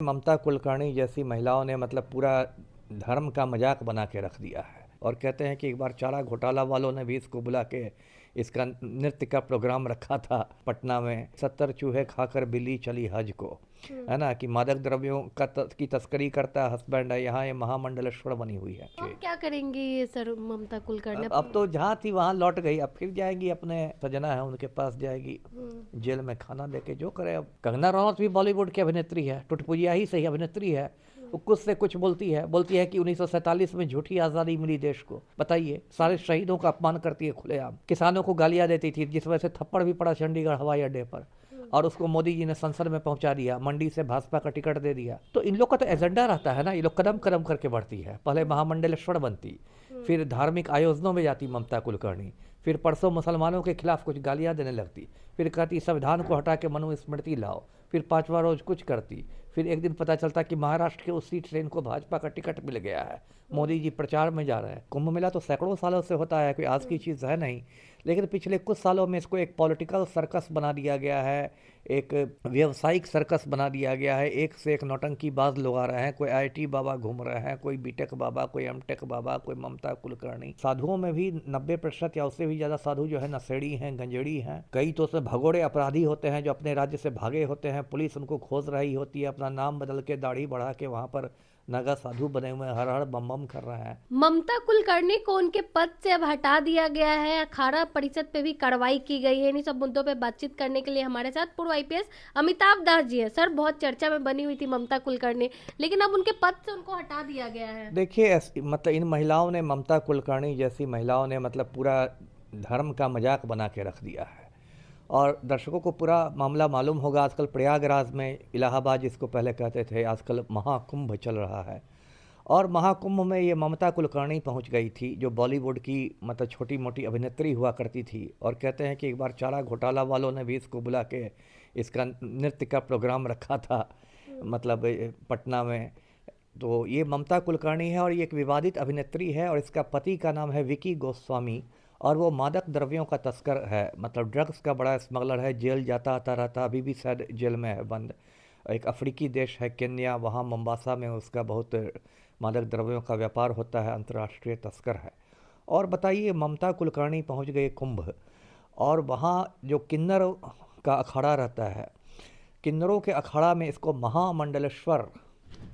ममता कुलकर्णी जैसी महिलाओं ने मतलब पूरा धर्म का मजाक बना के रख दिया है और कहते हैं कि एक बार चारा घोटाला वालों ने भी इसको बुला के इसका नृत्य का प्रोग्राम रखा था पटना में। 70 चूहे खाकर बिल्ली चली हज को, है ना, कि मादक द्रव्यों की तस्करी करता है हस्बैंड है, यहाँ ये महामंडलेश्वर बनी हुई है। तो अब क्या करेंगे ये सर ममता कुलकर्णी अब तो जहाँ थी वहाँ लौट गई, अब फिर जाएगी अपने सजना है उनके पास जाएगी, जेल में खाना देके जो करे। अब कंगना रनौत भी बॉलीवुड की अभिनेत्री है, टुटपुजिया ही सही अभिनेत्री है, वो कुछ से कुछ बोलती है कि 1947 में झूठी आज़ादी मिली देश को। बताइए, सारे शहीदों का अपमान करती है खुलेआम, किसानों को गालियां देती थी जिस वजह से थप्पड़ भी पड़ा चंडीगढ़ हवाई अड्डे पर, और उसको मोदी जी ने संसद में पहुंचा दिया, मंडी से भाजपा का टिकट दे दिया। तो इन लोग का तो एजेंडा रहता है ना, ये लोग कदम कदम करके बढ़ती है। पहले महामंडलेश्वर बनती, फिर धार्मिक आयोजनों में जाती ममता कुलकर्णी, फिर परसों मुसलमानों के खिलाफ कुछ गालियां देने लगती, फिर कहती संविधान को हटा के मनुस्मृति लाओ, फिर पांचवा रोज कुछ करती, फिर एक दिन पता चलता कि महाराष्ट्र के उस सीट से इनको भाजपा का टिकट मिल गया है, मोदी जी प्रचार में जा रहे हैं। कुंभ मेला तो सैकड़ों सालों से होता है, कोई आज की चीज़ है नहीं, लेकिन पिछले कुछ सालों में इसको एक पॉलिटिकल सर्कस बना दिया गया है, एक व्यवसायिक सर्कस बना दिया गया है। एक से एक नौटंकीबाज लोग आ रहे हैं, कोई आईटी बाबा घूम रहे हैं, कोई बीटेक बाबा, कोई एमटेक बाबा, कोई ममता कुलकर्णी। साधुओं में भी 90% या उससे भी ज़्यादा साधु जो है नशेड़ी हैं, गंजेड़ी हैं। कई तो उसमें भगोड़े अपराधी होते हैं जो अपने राज्य से भागे होते हैं, पुलिस उनको खोज रही होती है, अपना नाम बदल के दाढ़ी बढ़ा के वहाँ पर नागा साधु बने हुए हर हर बम बम कर रहे हैं। ममता कुलकर्णी को उनके पद से अब हटा दिया गया है। अखाड़ा परिषद पे भी कार्रवाई की गई है। इन सब मुद्दों पे बातचीत करने के लिए हमारे साथ पूर्व आईपीएस अमिताभ दास जी है। सर, बहुत चर्चा में बनी हुई थी ममता कुलकर्णी, लेकिन अब उनके पद से उनको हटा दिया गया है। देखिए, मतलब इन महिलाओं ने, ममता कुलकर्णी जैसी महिलाओं ने मतलब पूरा धर्म का मजाक बना के रख दिया है। और दर्शकों को पूरा मामला मालूम होगा, आजकल प्रयागराज में, इलाहाबाद जिसको पहले कहते थे, आजकल महाकुंभ चल रहा है। और महाकुंभ में ये ममता कुलकर्णी पहुंच गई थी, जो बॉलीवुड की मतलब छोटी मोटी अभिनेत्री हुआ करती थी। और कहते हैं कि एक बार चारा घोटाला वालों ने भी इसको बुला के इसका नृत्य का प्रोग्राम रखा था मतलब पटना में। तो ये ममता कुलकर्णी है और ये एक विवादित अभिनेत्री है, और इसका पति का नाम है विकी गोस्वामी, और वो मादक द्रव्यों का तस्कर है, मतलब ड्रग्स का बड़ा स्मगलर है। जेल जाता आता रहता, अभी भी शायद जेल में है बंद। एक अफ्रीकी देश है केन्या, वहाँ मोम्बासा में उसका बहुत मादक द्रव्यों का व्यापार होता है, अंतर्राष्ट्रीय तस्कर है। और बताइए, ममता कुलकर्णी पहुँच गई कुंभ, और वहाँ जो किन्नर का अखाड़ा रहता है, किन्नरों के अखाड़ा में इसको महामंडलेश्वर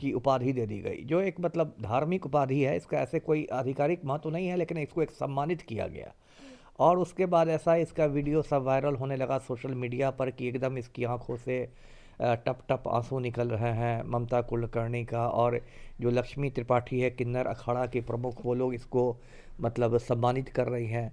की उपाधि दे दी गई, जो एक मतलब धार्मिक उपाधि है। इसका ऐसे कोई आधिकारिक महत्व नहीं है, लेकिन इसको एक सम्मानित किया गया। और उसके बाद ऐसा इसका वीडियो सब वायरल होने लगा सोशल मीडिया पर कि एकदम इसकी आंखों से टप टप आंसू निकल रहे हैं ममता कुलकर्णी का। और जो लक्ष्मी त्रिपाठी है, किन्नर अखाड़ा के प्रमुख, वो लोग इसको मतलब सम्मानित कर रही हैं।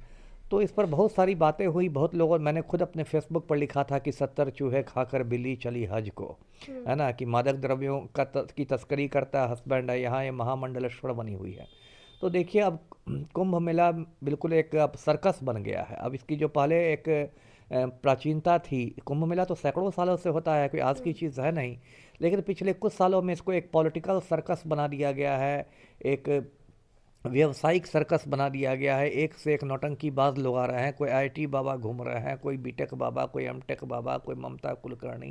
तो इस पर बहुत सारी बातें हुई, बहुत लोगों, मैंने खुद अपने फेसबुक पर लिखा था कि 70 चूहे खाकर बिल्ली चली हज को, है ना, कि मादक द्रव्यों की तस्करी करता है हस्बैंड है, यहाँ ये महामंडलेश्वर बनी हुई है। तो देखिए, अब कुंभ मेला बिल्कुल एक अब सर्कस बन गया है। अब इसकी जो पहले एक प्राचीनता थी, कुंभ मेला तो सैकड़ों सालों से होता है, कोई आज की चीज़ है नहीं, लेकिन पिछले कुछ सालों में इसको एक पॉलिटिकल सर्कस बना दिया गया है, एक व्यवसायिक सर्कस बना दिया गया है। एक से एक नौटंकीबाज लोग आ रहे हैं, कोई आईटी बाबा घूम रहे हैं, कोई बीटेक बाबा, कोई एमटेक बाबा, कोई ममता कुलकर्णी,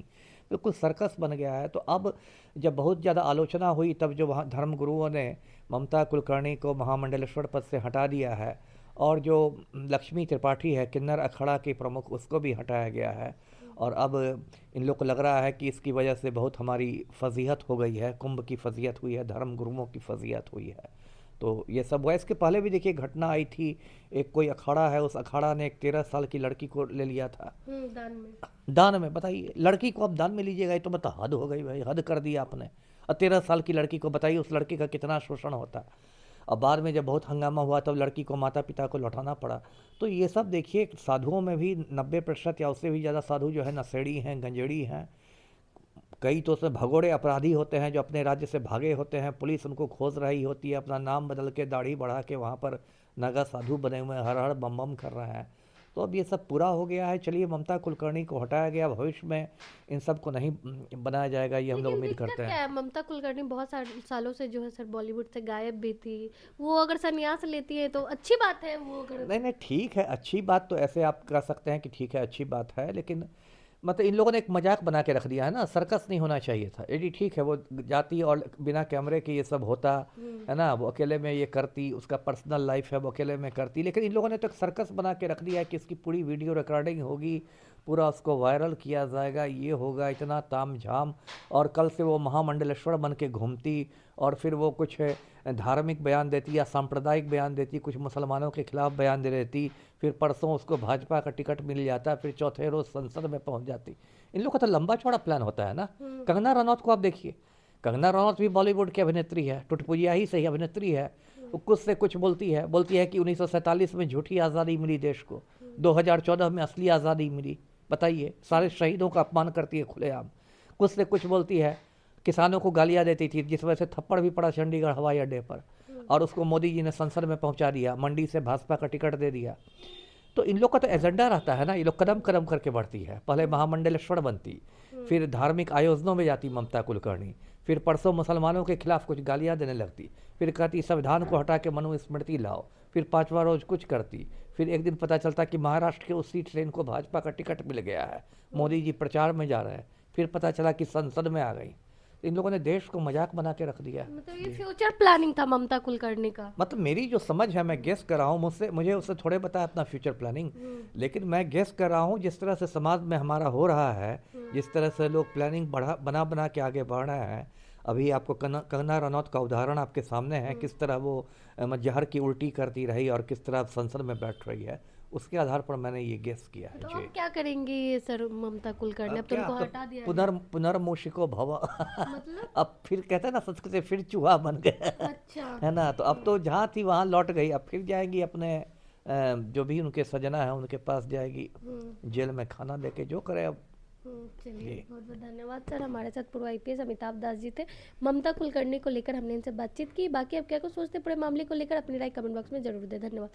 बिल्कुल सर्कस बन गया है। तो अब जब बहुत ज़्यादा आलोचना हुई, तब जो वहाँ धर्मगुरुओं ने ममता कुलकर्णी को महामंडलेश्वर पद से हटा दिया है, और जो लक्ष्मी त्रिपाठी है, किन्नर अखाड़ा की प्रमुख, उसको भी हटाया गया है। और अब इन लोग को लग रहा है कि इसकी वजह से बहुत हमारी फजीहत हो गई है, कुंभ की फजीहत हुई है, धर्म गुरुओं की फजीहत हुई है। तो ये सब हुआ। इसके पहले भी देखिए घटना आई थी, एक कोई अखाड़ा है, उस अखाड़ा ने एक 13 साल की लड़की को ले लिया था दान में। बताइए, लड़की को अब दान में लीजिएगा, ये तो मतलब हद हो गई भाई, हद कर दिया आपने। और 13 साल की लड़की को, बताइए उस लड़की का कितना शोषण होता। अब बाद में जब बहुत हंगामा हुआ तब लड़की को माता पिता को लौटाना पड़ा। तो ये सब देखिए, साधुओं में भी 90% या उससे भी ज़्यादा साधु जो है नशेड़ी हैं, गंजेड़ी हैं। कई तो उसमें भगोड़े अपराधी होते हैं जो अपने राज्य से भागे होते हैं, पुलिस उनको खोज रही होती है, अपना नाम बदल के दाढ़ी बढ़ा के वहाँ पर नागा साधु बने हुए हर हर बम बम कर रहे हैं। तो अब ये सब पूरा हो गया है। चलिए, ममता कुलकर्णी को हटाया गया, भविष्य में इन सब को नहीं बनाया जाएगा, ये हम लोग उम्मीद करते हैं। ममता कुलकर्णी बहुत सालों से जो है सर बॉलीवुड से गायब भी थी। वो अगर संन्यास लेती है तो अच्छी बात है। वो अगर नहीं नहीं, ठीक है, अच्छी बात तो ऐसे आप कह सकते हैं कि ठीक है, अच्छी बात है, लेकिन मतलब इन लोगों ने एक मजाक बना के रख दिया है ना, सर्कस नहीं होना चाहिए था। यदि ठीक है वो जाती और बिना कैमरे के ये सब होता है ना, वो अकेले में ये करती, उसका पर्सनल लाइफ है वो अकेले में करती, लेकिन इन लोगों ने तो एक सर्कस बना के रख दिया है कि इसकी पूरी वीडियो रिकॉर्डिंग होगी, पूरा उसको वायरल किया जाएगा, ये होगा, इतना ताम झाम। और कल से वो महामंडलेश्वर बन के घूमती और फिर वो कुछ धार्मिक बयान देती या सांप्रदायिक बयान देती, कुछ मुसलमानों के खिलाफ बयान दे देती, फिर परसों उसको भाजपा का टिकट मिल जाता, फिर चौथे रोज संसद में पहुंच जाती। इन लोग का तो लंबा चौड़ा प्लान होता है ना। कंगना रनौत को आप देखिए, कंगना रनौत भी बॉलीवुड की अभिनेत्री है, टुटपुजिया ही सही अभिनेत्री है। वो कुछ से कुछ बोलती है कि 1947 में झूठी आज़ादी मिली देश को, 2014 में असली आज़ादी मिली। बताइए, सारे शहीदों का अपमान करती है खुलेआम। कुछ से कुछ बोलती है, किसानों को गालियाँ देती थी, जिस वजह से थप्पड़ भी पड़ा चंडीगढ़ हवाई अड्डे पर, और उसको मोदी जी ने संसद में पहुंचा दिया, मंडी से भाजपा का टिकट दे दिया। तो इन लोग का तो एजेंडा रहता है ना, ये लोग कदम कदम करके बढ़ती है। पहले महामंडलेश्वर बनती, फिर धार्मिक आयोजनों में जाती ममता कुलकर्णी, फिर परसों मुसलमानों के खिलाफ कुछ गालियाँ देने लगती, फिर कहती संविधान को हटा के मनुस्मृति लाओ, फिर पांचवा रोज कुछ करती, फिर एक दिन पता चलता कि महाराष्ट्र के उस सीट से इनको भाजपा का टिकट मिल गया है, मोदी जी प्रचार में जा रहे हैं, फिर पता चला कि संसद में आ गई। इन लोगों ने देश को मजाक बना के रख दिया है। मतलब ये फ्यूचर प्लानिंग था ममता कुलकर्णी का। मतलब मेरी जो समझ है, मैं गेस कर रहा हूँ, मुझे उससे थोड़े पता है अपना फ्यूचर प्लानिंग, लेकिन मैं गेस कर रहा हूँ जिस तरह से समाज में हमारा हो रहा है, जिस तरह से लोग प्लानिंग बना बना के आगे बढ़ रहे हैं। अभी आपको कंगना रनौत का उदाहरण आपके सामने है, किस तरह वो जहर की उल्टी करती रही और किस तरह संसद में बैठ रही है, उसके आधार पर मैंने ये गेस किया है। तो जी, अब क्या करेंगे ये सर ममता कुलकर्णी? अब तो क्या उनको तो हटा दिया है। पुनर्मूषिको भव मतलब अब फिर कहते हैं ना संस्कृत से, फिर चूहा बन गए अच्छा। है ना। तो अब तो जहाँ थी वहाँ लौट गई, अब फिर जाएगी अपने जो भी उनके सजना है उनके पास जाएगी, जेल में खाना देके जो करे अब। चलिए, बहुत बहुत धन्यवाद सर। हमारे साथ पूर्व आईपीएस अमिताभ दास जी थे। ममता कुलकर्णी को लेकर हमने इनसे बातचीत की। बाकी आप क्या कुछ सोचते पूरे मामले को लेकर, अपनी राय कमेंट बॉक्स में जरूर दें। धन्यवाद।